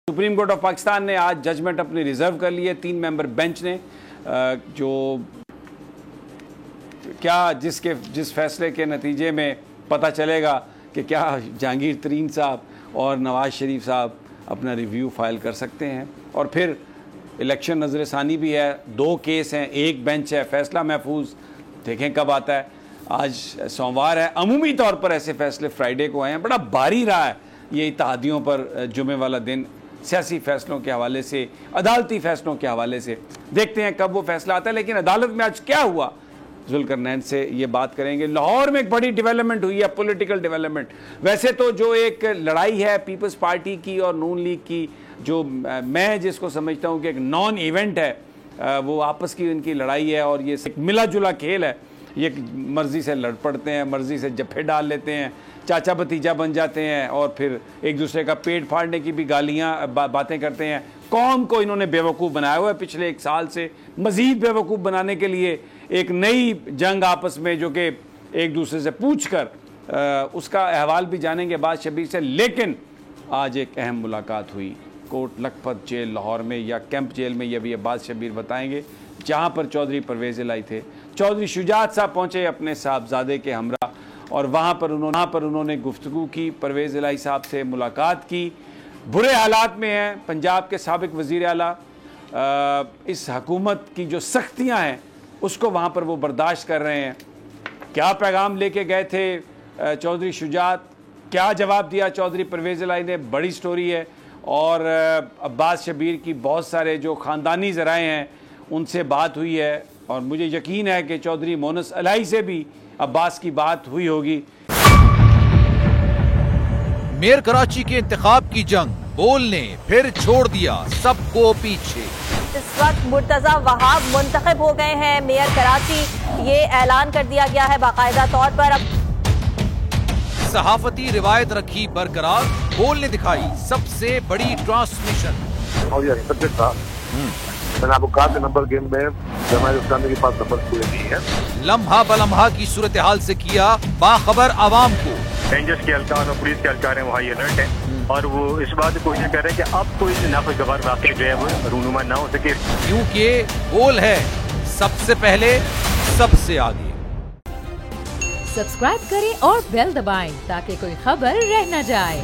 Supreme court of Pakistan ने आज judgement अपनी रिजर्व कर ली है। 3 मेंबर बेंच ने जो जिस फैसले के नतीजे में पता चलेगा कि क्या जहांगीर तरीन साहब और नवाज शरीफ साहब अपना रिव्यू फाइल कर सकते हैं। और फिर इलेक्शन नजर सानी भी है, 2 केस हैं, 1 बेंच है, फैसला महफूज देखें कब आता है। आज सोमवार है, अमूमी तौर पर ऐसे फैसले फ्राइडे को आए हैं। बड़ा भारी रहा है ये इत्तेहादियों पर जुमे वाला दिन, सियासी फैसलों के हवाले से, अदालती फैसलों के हवाले से। देखते हैं कब वो फैसला आता है। लेकिन अदालत में आज क्या हुआ, जुल्करनैन से ये बात करेंगे। लाहौर में एक बड़ी डेवलपमेंट हुई है, पॉलिटिकल डेवलपमेंट। वैसे तो जो एक लड़ाई है पीपल्स पार्टी की और नून लीग की, जो मैं जिसको समझता हूँ कि एक नॉन इवेंट है, वो आपस की इनकी लड़ाई है और ये मिला जुला खेल है। ये मर्जी से लड़ पड़ते हैं, मर्जी से जफ्फे डाल लेते हैं, चाचा भतीजा बन जाते हैं और फिर एक दूसरे का पेट फाड़ने की भी बातें करते हैं। कौम को इन्होंने बेवकूफ़ बनाया हुआ है पिछले 1 साल से। मज़ीद बेवकूफ़ बनाने के लिए एक नई जंग आपस में, जो कि एक दूसरे से पूछ कर उसका अहवाल भी जानेंगे बाद शबीर से। लेकिन आज एक अहम मुलाकात हुई कोट लखपत जेल लाहौर में, या कैंप जेल में, यह भी अब्बास शबीर बताएंगे, जहाँ पर चौधरी परवेज़ इलाही थे। चौधरी शुजात साहब पहुँचे अपने साहबजादे के हमरा और वहाँ पर उन्होंने गुफ्तगू की, परवेज़ इलाही साहब से मुलाकात की। बुरे हालात में हैं पंजाब के साबिक वज़ीर आला, इस हकूमत की जो सख्तियाँ हैं उसको वहाँ पर वो बर्दाश्त कर रहे हैं। क्या पैगाम लेके गए थे चौधरी शुजात, क्या जवाब दिया चौधरी परवेज़ इलाही ने, बड़ी स्टोरी है। और अब्बास शबीर की बहुत सारे जो ख़ानदानी ज़राए हैं उनसे बात हुई है और मुझे यकीन है कि चौधरी मोनस इलाही से भी अब्बास की बात हुई होगी। मेयर कराची के इंतखाब की जंग, बोल ने फिर छोड़ दिया सबको पीछे। इस वक्त मुर्तजा वहाब मुंतखब हो गए हैं मेयर कराची, ये ऐलान कर दिया गया है बाकायदा तौर पर। सहाफती रिवायत रखी बरकरार, बोल ने दिखाई सबसे बड़ी ट्रांसमिशन। और ये एक्सपेक्टेड था। मैंने आपको कहा कि नंबर गेम में जमात इस्लामी के पास नंबर पूरे नहीं है। लम्हा बलम्हा की सूरत हाल से किया बाखबर आवाम को। रेंजर्स के एहलकार और पुलिस के एहलकार हैं वो हाई अलर्ट है और वो इस बात की कोशिश कर रहे हैं कि अब कोई नाखुशगवार वाक़या जो है वो रूनुमा ना हो सके, क्योंकि बोल है सबसे पहले सबसे आगे। सब्सक्राइब करें और बेल दबाएं ताकि कोई खबर रह न जाए।